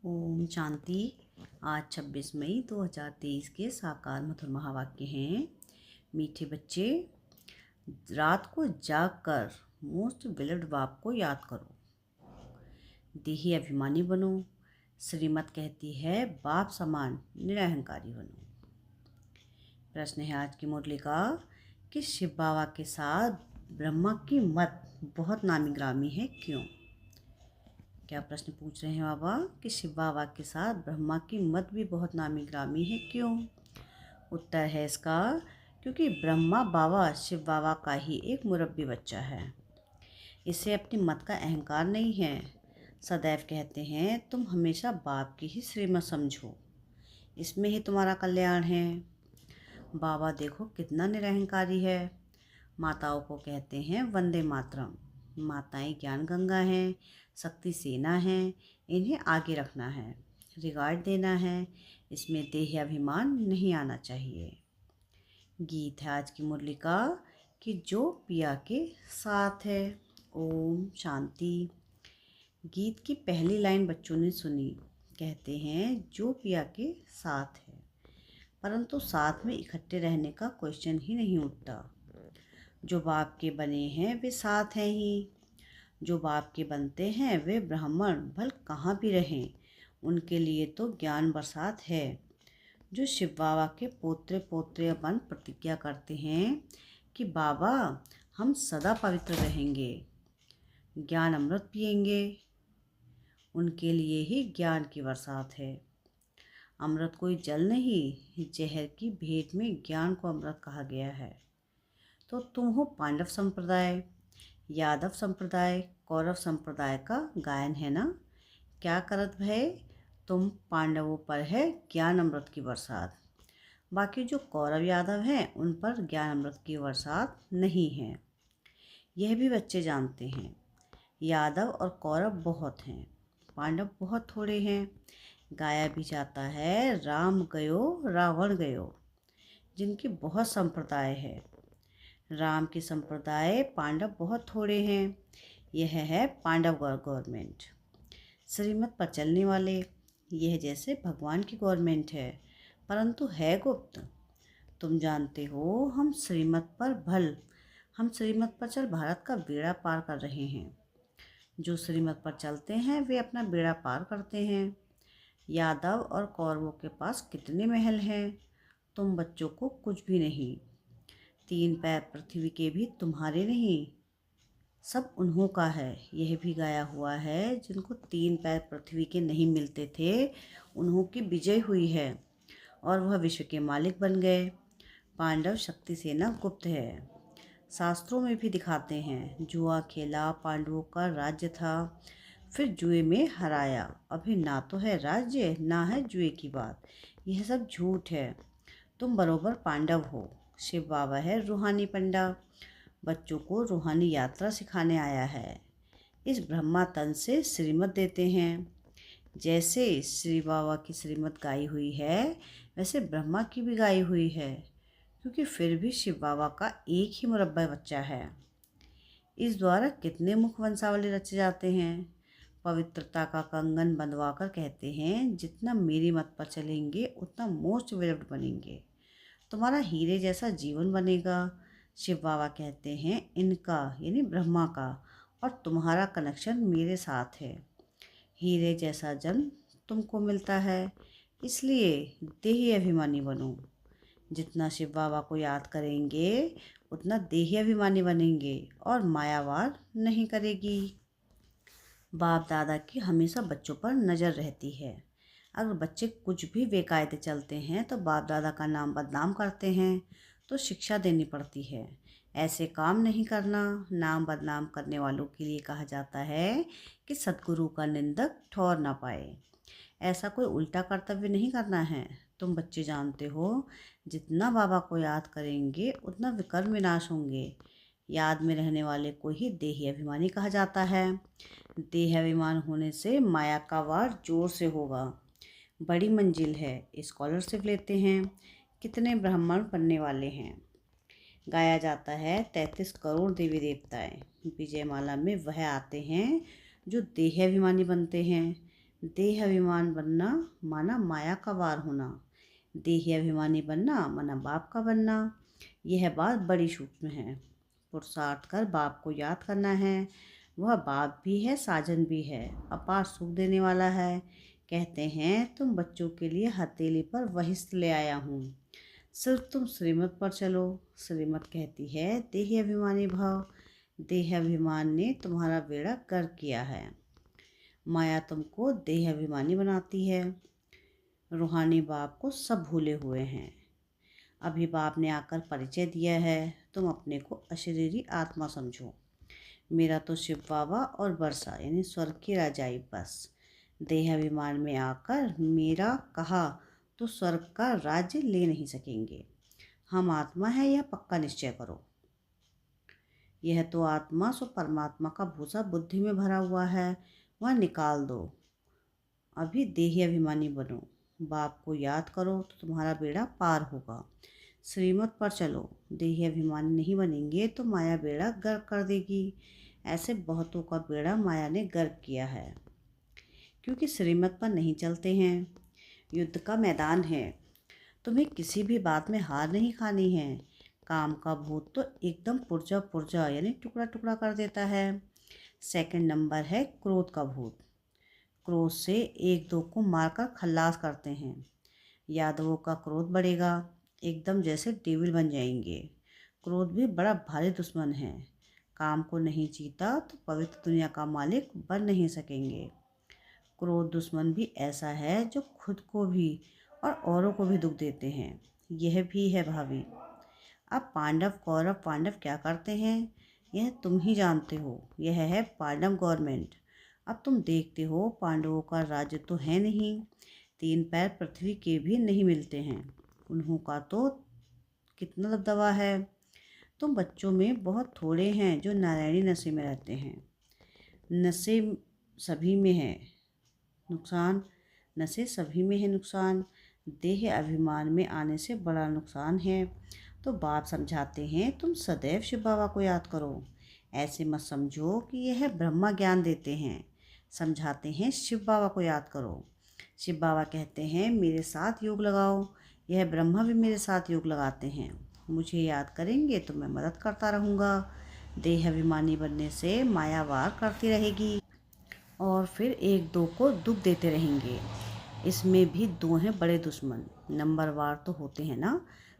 ओम शांति। आज 26 मई 2023 के साकार मधुर महावाक्य हैं। मीठे बच्चे, रात को जाग कर मोस्ट बिल्ड बाप को याद करो। देही अभिमानी बनो। श्रीमत कहती है बाप समान निरहंकारी बनो। प्रश्न है आज की मुरली का कि शिव बाबा के साथ ब्रह्मा की मत बहुत नामी ग्रामी है, क्यों? क्या प्रश्न पूछ रहे हैं बाबा कि शिव बाबा के साथ ब्रह्मा की मत भी बहुत नामी ग्रामी है, क्यों? उत्तर है इसका, क्योंकि ब्रह्मा बाबा शिव बाबा का ही एक मुरब्बी बच्चा है। इसे अपनी मत का अहंकार नहीं है। सदैव कहते हैं तुम हमेशा बाप की ही श्रीमत समझो, इसमें ही तुम्हारा कल्याण है। बाबा देखो कितना निरहंकारी है। माताओं को कहते हैं वंदे मातरम। माताएं ज्ञान गंगा हैं, शक्ति सेना है, इन्हें आगे रखना है, रिगार्ड देना है, इसमें देह अभिमान नहीं आना चाहिए। गीत है आज की मुरली का कि जो पिया के साथ है। ओम शांति। गीत की पहली लाइन बच्चों ने सुनी। कहते हैं जो पिया के साथ है, परंतु साथ में इकट्ठे रहने का क्वेश्चन ही नहीं उठता। जो बाप के बने हैं वे साथ हैं ही। जो बाप के बनते हैं वे ब्राह्मण भल कहाँ भी रहें, उनके लिए तो ज्ञान बरसात है। जो शिव बाबा के पोत्रे पोत्रे बन प्रतिज्ञा करते हैं कि बाबा हम सदा पवित्र रहेंगे, ज्ञान अमृत पिएंगे, उनके लिए ही ज्ञान की बरसात है। अमृत कोई जल नहीं, जहर की भेंट में ज्ञान को अमृत कहा गया है। तो तुम हो पांडव संप्रदाय, यादव संप्रदाय, कौरव संप्रदाय का गायन है ना। क्या करत भय तुम पांडवों पर है ज्ञान अमृत की बरसात, बाकी जो कौरव यादव हैं उन पर ज्ञान अमृत की बरसात नहीं है। यह भी बच्चे जानते हैं। यादव और कौरव बहुत हैं, पांडव बहुत थोड़े हैं। गाया भी जाता है राम गयो रावण गयो, जिनकी बहुत संप्रदाय है। राम के संप्रदाय पांडव बहुत थोड़े हैं। यह है पांडव गवर्नमेंट, श्रीमत पर चलने वाले। यह जैसे भगवान की गवर्नमेंट है, परंतु है गुप्त। तुम जानते हो हम श्रीमत पर चल भारत का बेड़ा पार कर रहे हैं। जो श्रीमत पर चलते हैं वे अपना बेड़ा पार करते हैं। यादव और कौरवों के पास कितने महल हैं, तुम बच्चों को कुछ भी नहीं। 3 पैर पृथ्वी के भी तुम्हारे नहीं, सब उन्हों का है। यह भी गाया हुआ है जिनको 3 पैर पृथ्वी के नहीं मिलते थे, उन्हों की विजय हुई है और वह विश्व के मालिक बन गए। पांडव शक्ति सेना गुप्त है, शास्त्रों में भी दिखाते हैं। जुआ खेला, पांडवों का राज्य था, फिर जुए में हराया। अभी ना तो है राज्य ना है जुए की बात, यह सब झूठ है। तुम बरोबर पांडव हो। शिव बाबा है रूहानी पंडा, बच्चों को रूहानी यात्रा सिखाने आया है। इस ब्रह्मा तन से श्रीमत देते हैं। जैसे श्री बाबा की श्रीमत गाई हुई है, वैसे ब्रह्मा की भी गाई हुई है, क्योंकि फिर भी शिव बाबा का एक ही मुरब्बा बच्चा है। इस द्वारा कितने मुख वंशावली रचे जाते हैं। पवित्रता का कंगन बंधवा कर कहते हैं जितना मेरी मत पर चलेंगे उतना मोस्ट वेल्ड बनेंगे, तुम्हारा हीरे जैसा जीवन बनेगा। शिव बाबा कहते हैं इनका यानी ब्रह्मा का और तुम्हारा कनेक्शन मेरे साथ है। हीरे जैसा जन्म तुमको मिलता है, इसलिए देही अभिमानी बनो। जितना शिव बाबा को याद करेंगे उतना देही अभिमानी बनेंगे और मायावार नहीं करेगी। बाप दादा की हमेशा बच्चों पर नज़र रहती है। अगर बच्चे कुछ भी बेकायदे चलते हैं तो बाप दादा का नाम बदनाम करते हैं, तो शिक्षा देनी पड़ती है। ऐसे काम नहीं करना। नाम बदनाम करने वालों के लिए कहा जाता है कि सद्गुरु का निंदक ठौर ना पाए। ऐसा कोई उल्टा कर्तव्य नहीं करना है। तुम बच्चे जानते हो जितना बाबा को याद करेंगे उतना विकर्म विनाश होंगे। याद में रहने वाले को ही देही अभिमानी कहा जाता है। देह अभिमान होने से माया का वार जोर से होगा। बड़ी मंजिल है, स्कॉलरशिप लेते हैं, कितने ब्राह्मण बनने वाले हैं। गाया जाता है 33 करोड़ देवी देवताएं। विजयमाला में वह आते हैं जो देहाभिमानी बनते हैं। देह अभिमान बनना माना माया का वार होना। देही अभिमानी बनना माना बाप का बनना। यह बात बड़ी सूक्ष्म है। पुरुषार्थ कर बाप को याद करना है। वह बाप भी है, साजन भी है, अपार सुख देने वाला है। कहते हैं तुम बच्चों के लिए हथेली पर वहिष्ठ ले आया हूँ, सिर्फ तुम श्रीमत पर चलो। श्रीमत कहती है देही अभिमानी भाव। देह अभिमान ने तुम्हारा बेड़ा गर्क किया है। माया तुमको देह अभिमानी बनाती है। रूहानी बाप को सब भूले हुए हैं। अभी बाप ने आकर परिचय दिया है, तुम अपने को अशरीरी आत्मा समझो। मेरा तो शिव बाबा और वर्षा यानी स्वर्ग की राजाई बस। देह अभिमान में आकर मेरा कहा तो स्वर्ग का राज्य ले नहीं सकेंगे। हम आत्मा है यह पक्का निश्चय करो। यह तो आत्मा सो परमात्मा का भूसा बुद्धि में भरा हुआ है, वह निकाल दो। अभी देही अभिमानी बनो। बाप को याद करो तो तुम्हारा बेड़ा पार होगा। श्रीमत पर चलो। देही अभिमानी नहीं बनेंगे तो माया बेड़ा गर्क कर देगी। ऐसे बहुतों का बेड़ा माया ने गर्क किया है, क्योंकि श्रीमत पर नहीं चलते हैं। युद्ध का मैदान है, तुम्हें किसी भी बात में हार नहीं खानी है। काम का भूत तो एकदम पुर्जा पुर्जा यानी टुकड़ा टुकड़ा कर देता है। सेकंड नंबर है क्रोध का भूत। क्रोध से एक दो को मारकर खल्लास करते हैं। यादवों का क्रोध बढ़ेगा, एकदम जैसे डेविल बन जाएंगे। क्रोध भी बड़ा भारी दुश्मन है। काम को नहीं जीता तो पवित्र दुनिया का मालिक बन नहीं सकेंगे। क्रोध दुश्मन भी ऐसा है जो खुद को भी और औरों को भी दुख देते हैं। यह भी है भावी। अब पांडव कौरव पांडव क्या करते हैं यह तुम ही जानते हो। यह है पांडव गवर्नमेंट। अब तुम देखते हो पांडवों का राज्य तो है नहीं, 3 पैर पृथ्वी के भी नहीं मिलते हैं। उन्हों का तो कितना दबदबा है। तुम बच्चों में बहुत थोड़े हैं जो नारायणी नशे में रहते हैं। नशे सभी में है नुकसान। नशे सभी में है नुकसान। देह अभिमान में आने से बड़ा नुकसान है। तो बाप समझाते हैं तुम सदैव शिव बाबा को याद करो। ऐसे मत समझो कि यह ब्रह्मा ज्ञान देते हैं। समझाते हैं शिव बाबा को याद करो। शिव बाबा कहते हैं मेरे साथ योग लगाओ। यह ब्रह्मा भी मेरे साथ योग लगाते हैं। मुझे याद करेंगे तो मैं मदद करता रहूँगा। देह अभिमानी बनने से माया वार करती रहेगी और फिर एक दो को दुख देते रहेंगे। इसमें भी 2 हैं बड़े दुश्मन। नंबरवार तो होते हैं ना।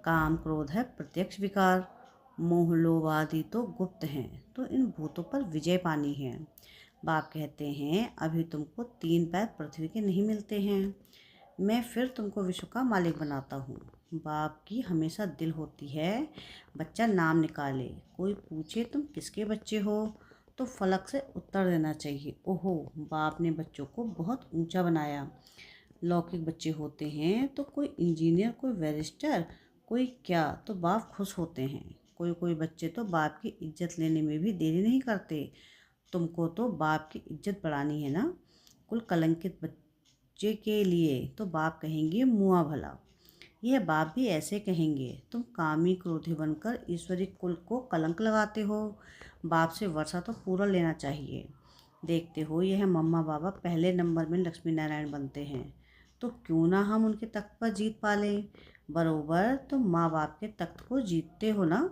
काम क्रोध है प्रत्यक्ष विकार, मोह लोभ आदि तो गुप्त हैं। तो इन भूतों पर विजय पानी है। बाप कहते हैं अभी तुमको 3 पैर पृथ्वी के नहीं मिलते हैं, मैं फिर तुमको विश्व का मालिक बनाता हूँ। बाप की हमेशा दिल होती है बच्चा नाम निकाले। कोई पूछे तुम किसके बच्चे हो तो फलक से उत्तर देना चाहिए, ओहो बाप ने बच्चों को बहुत ऊंचा बनाया। लौकिक बच्चे होते हैं तो कोई इंजीनियर, कोई बैरिस्टर, कोई क्या, तो बाप खुश होते हैं। कोई कोई बच्चे तो बाप की इज्जत लेने में भी देरी नहीं करते। तुमको तो बाप की इज्जत बढ़ानी है ना। कुल कलंकित बच्चे के लिए तो बाप कहेंगे मुआ भला। यह बाप भी ऐसे कहेंगे तुम कामी क्रोधी बनकर ईश्वरी कुल को कलंक लगाते हो। बाप से वर्षा तो पूरा लेना चाहिए। देखते हो यह मम्मा बाबा पहले नंबर में लक्ष्मी नारायण बनते हैं, तो क्यों ना हम उनके तख्त पर जीत पा लें। बरोबर तो माँ बाप के तख्त को जीतते हो ना।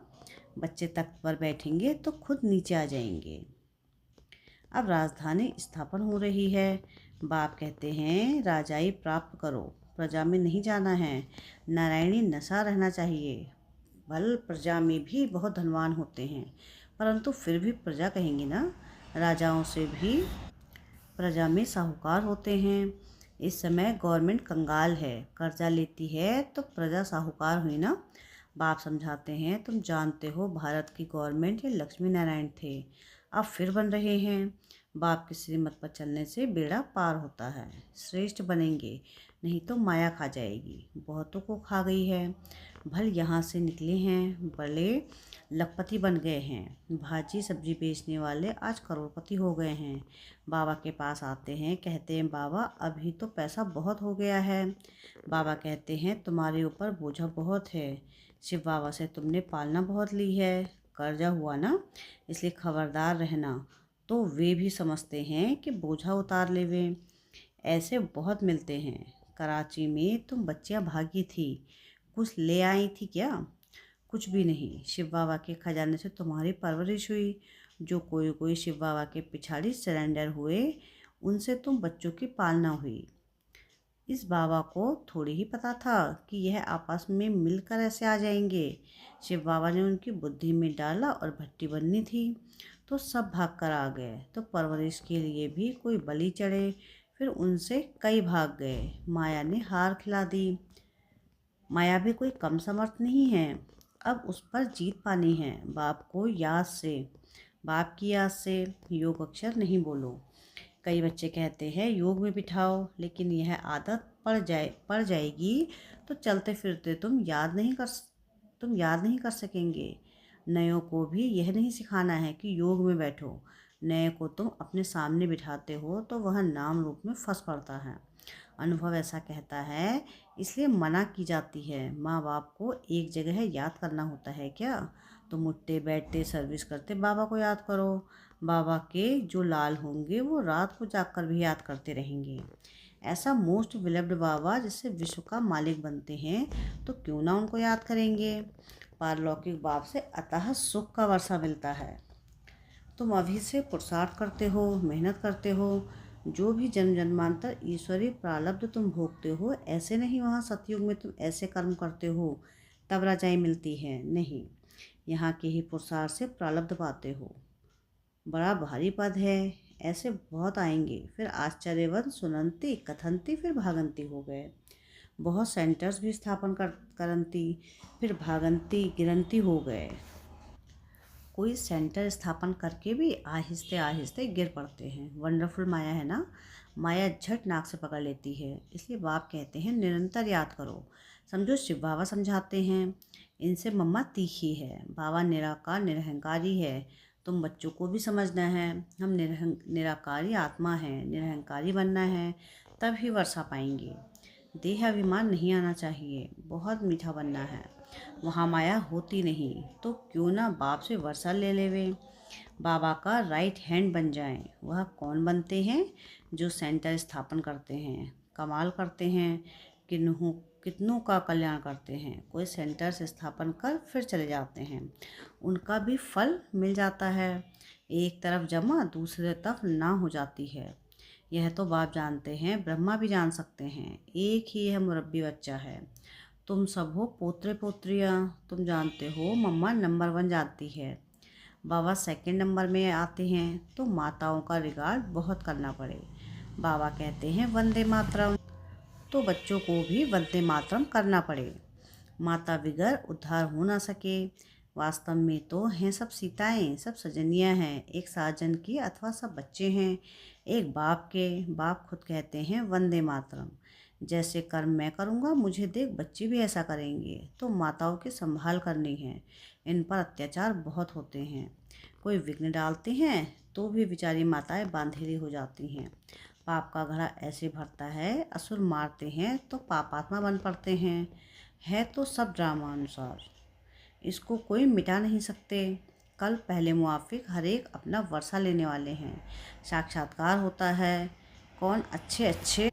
बच्चे तख्त पर बैठेंगे तो खुद नीचे आ जाएंगे। अब राजधानी स्थापन हो रही है। बाप कहते हैं राजाई प्राप्त करो, प्रजा में नहीं जाना है। नारायणी नशा रहना चाहिए। भल प्रजा में भी बहुत धनवान होते हैं, परंतु फिर भी प्रजा कहेंगी ना। राजाओं से भी प्रजा में साहूकार होते हैं। इस समय गवर्नमेंट कंगाल है, कर्जा लेती है तो प्रजा साहूकार हुई ना। बाप समझाते हैं तुम जानते हो भारत की गवर्नमेंट ये लक्ष्मी नारायण थे, अब फिर बन रहे हैं। बाप की श्रीमत पर चलने से बेड़ा पार होता है। श्रेष्ठ बनेंगे, नहीं तो माया खा जाएगी। बहुतों को खा गई है। भल यहाँ से निकले हैं, बड़े लखपति बन गए हैं। भाजी सब्जी बेचने वाले आज करोड़पति हो गए हैं। बाबा के पास आते हैं, कहते हैं बाबा अभी तो पैसा बहुत हो गया है। बाबा कहते हैं तुम्हारे ऊपर बोझा बहुत है। शिव बाबा से तुमने पालना बहुत ली है, कर्जा हुआ ना, इसलिए खबरदार रहना। तो वे भी समझते हैं कि बोझा उतार लेवे। ऐसे बहुत मिलते हैं। कराची में तुम बच्चियां भागी थी, कुछ ले आई थी क्या? कुछ भी नहीं, शिव बाबा के खजाने से तुम्हारी परवरिश हुई। जो कोई कोई शिव बाबा के पिछाड़ी सरेंडर हुए, उनसे तुम बच्चों की पालना हुई। इस बाबा को थोड़ी ही पता था कि यह आपस में मिलकर ऐसे आ जाएंगे। शिव बाबा ने उनकी बुद्धि में डाला और भट्टी बननी थी तो सब भाग कर आ गए। तो परवरिश के लिए भी कोई बलि चढ़े, फिर उनसे कई भाग गए। माया ने हार खिला दी। माया भी कोई कम समर्थ नहीं है। अब उस पर जीत पानी है। बाप की याद से योग अक्षर नहीं बोलो। कई बच्चे कहते हैं योग में बिठाओ, लेकिन यह आदत पड़ जाएगी तो चलते फिरते तुम याद नहीं कर सकेंगे। नयों को भी यह नहीं सिखाना है कि योग में बैठो। नए को तुम अपने सामने बिठाते हो तो वह नाम रूप में फंस पड़ता है। अनुभव ऐसा कहता है, इसलिए मना की जाती है। माँ बाप को एक जगह याद करना होता है क्या? तुम उठते बैठते सर्विस करते बाबा को याद करो। बाबा के जो लाल होंगे वो रात को जागकर भी याद करते रहेंगे। ऐसा मोस्ट विलव्ड बाबा जिससे विश्व का मालिक बनते हैं, तो क्यों ना उनको याद करेंगे। पारलौकिक बाप से अतः सुख का वर्षा मिलता है। तुम अभी से पुरुषार्थ करते हो, मेहनत करते हो। जो भी जन्म जन्मांतर ईश्वरीय प्रारब्ध तुम भोगते हो, ऐसे नहीं वहाँ सतयुग में तुम ऐसे कर्म करते हो तब रजाई मिलती है। नहीं, यहाँ के ही पुरुषार्थ से प्रारब्ध पाते हो। बड़ा भारी पद है। ऐसे बहुत आएंगे। फिर आश्चर्यवंत सुनंती कथंती फिर भागंती हो गए। बहुत सेंटर्स भी स्थापन करंती फिर भागंती गिरंती हो गए। कोई सेंटर स्थापन करके भी आहिस्ते आहिस्ते गिर पड़ते हैं। वंडरफुल माया है ना। माया झट नाक से पकड़ लेती है। इसलिए बाप कहते हैं निरंतर याद करो। समझो शिव बाबा समझाते हैं, इनसे मम्मा तीखी है। बाबा निराकार निरहंकारी है। तुम बच्चों को भी समझना है। हम निराकारी आत्मा है, निरहंकारी बनना है, तब ही वर्षा पाएंगे। देह अभिमान नहीं आना चाहिए, बहुत मीठा बनना है। वहाँ माया होती नहीं तो क्यों ना बाप से वर्षा ले लेवे। बाबा का राइट हैंड बन जाएं। वह कौन बनते हैं? जो सेंटर स्थापन करते हैं, कमाल करते हैं, कितनों का कल्याण करते हैं। कोई सेंटर से स्थापन कर फिर चले जाते हैं, उनका भी फल मिल जाता है। एक तरफ जमा दूसरे तरफ ना हो जाती है। यह तो बाप जानते हैं, ब्रह्मा भी जान सकते हैं। एक ही यह मुरब्बी बच्चा है। तुम सब हो पोत्रे पोत्रियाँ। तुम जानते हो मम्मा नंबर 1 जाती है, बाबा सेकंड नंबर में आते हैं। तो माताओं का रिगार्ड बहुत करना पड़े। बाबा कहते हैं वंदे मातरम, तो बच्चों को भी वंदे मातरम करना पड़े। माता बिगर उद्धार हो ना सके। वास्तव में तो हैं सब सीताएं, सब सजनियां हैं एक साजन की, अथवा सब बच्चे हैं एक बाप के। बाप खुद कहते हैं वंदे मातरम। जैसे कर्म मैं करूँगा, मुझे देख बच्चे भी ऐसा करेंगे। तो माताओं की संभाल करनी है। इन पर अत्याचार बहुत होते हैं। कोई विघ्न डालते हैं तो भी बेचारी माताएं बांधेरी हो जाती हैं। पाप का घड़ा ऐसे भरता है, असुर मारते हैं तो पापात्मा बन पड़ते हैं। है तो सब ड्रामा अनुसार, इसको कोई मिटा नहीं सकते। कल पहले मुआफिक हर एक अपना वर्षा लेने वाले हैं। साक्षात्कार होता है। कौन अच्छे अच्छे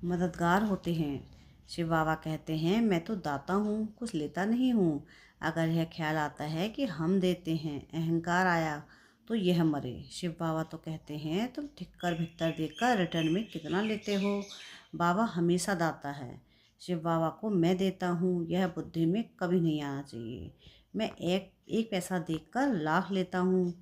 मददगार होते हैं। शिव बाबा कहते हैं मैं तो दाता हूँ, कुछ लेता नहीं हूँ। अगर यह ख्याल आता है कि हम देते हैं, अहंकार आया तो यह मरे। शिव बाबा तो कहते हैं तुम ठिक्कर भित्तर देखकर रिटर्न में कितना लेते हो। बाबा हमेशा दाता है। शिव बाबा को मैं देता हूँ यह बुद्धि में कभी नहीं आना चाहिए। मैं एक एक पैसा देकर लाख लेता हूँ।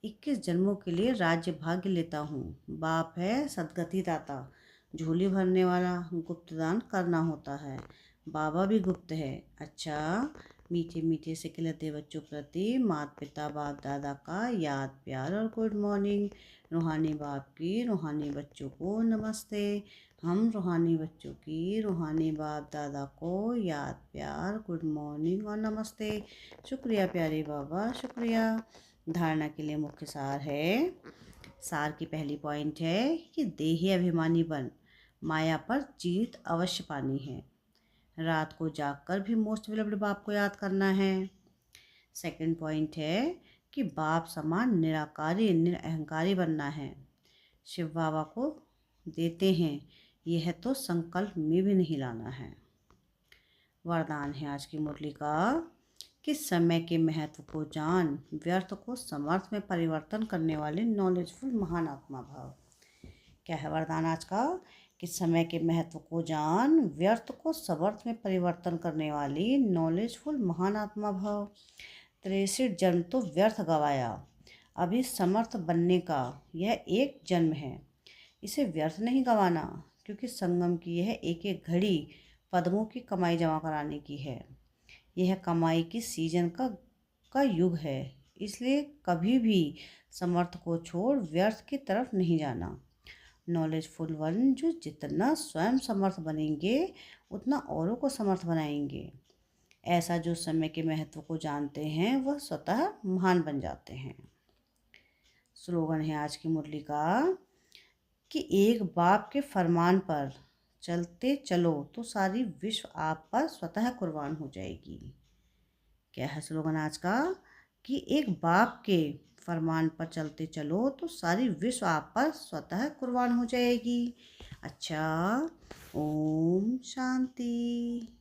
21 जन्मों के लिए राज्य भाग्य लेता हूँ। बाप है सदगति दाता, झोली भरने वाला। गुप्त दान करना होता है। बाबा भी गुप्त है। अच्छा, मीठे मीठे से खिलते बच्चों प्रति माता पिता बाप दादा का याद प्यार और गुड मॉर्निंग। रूहानी बाप की रूहानी बच्चों को नमस्ते। हम रूहानी बच्चों की रूहानी बाप दादा को याद प्यार गुड मॉर्निंग और नमस्ते। शुक्रिया प्यारे बाबा, शुक्रिया। धारणा के लिए मुख्य सार है। सार की पहली पॉइंट है कि देही अभिमानी बन, माया पर जीत अवश्य पानी है। रात को जागकर भी मोस्ट विलव्ड बाप को याद करना है। सेकंड पॉइंट है कि बाप समान निराकारी निरअहंकारी बनना है। शिव बाबा को देते हैं, यह तो संकल्प में भी नहीं लाना है। वरदान है आज की मुरली का कि समय के महत्व को जान, व्यर्थ को समर्थ में परिवर्तन करने वाले नॉलेजफुल महान आत्मा भाव। क्या है वरदान आज का? कि समय के महत्व को जान, व्यर्थ को समर्थ में परिवर्तन करने वाली नॉलेजफुल महान आत्मा भाव। 63 जन्म तो व्यर्थ गवाया, अभी समर्थ बनने का यह एक जन्म है, इसे व्यर्थ नहीं गंवाना, क्योंकि संगम की यह एक एक घड़ी पद्मों की कमाई जमा कराने की है। यह कमाई की सीजन का युग है, इसलिए कभी भी समर्थ को छोड़ व्यर्थ की तरफ नहीं जाना। नॉलेजफुल वन जो जितना स्वयं समर्थ बनेंगे उतना औरों को समर्थ बनाएंगे। ऐसा जो समय के महत्व को जानते हैं वह स्वतः महान बन जाते हैं। स्लोगन है आज की मुरली का कि एक बाप के फरमान पर चलते चलो तो सारी विश्व आप पर स्वतः कुर्बान हो जाएगी। क्या है स्लोगन आज का? कि एक बाप के फरमान पर चलते चलो तो सारी विश्व आप पर स्वतः कुर्बान हो जाएगी। अच्छा, ओम शांति।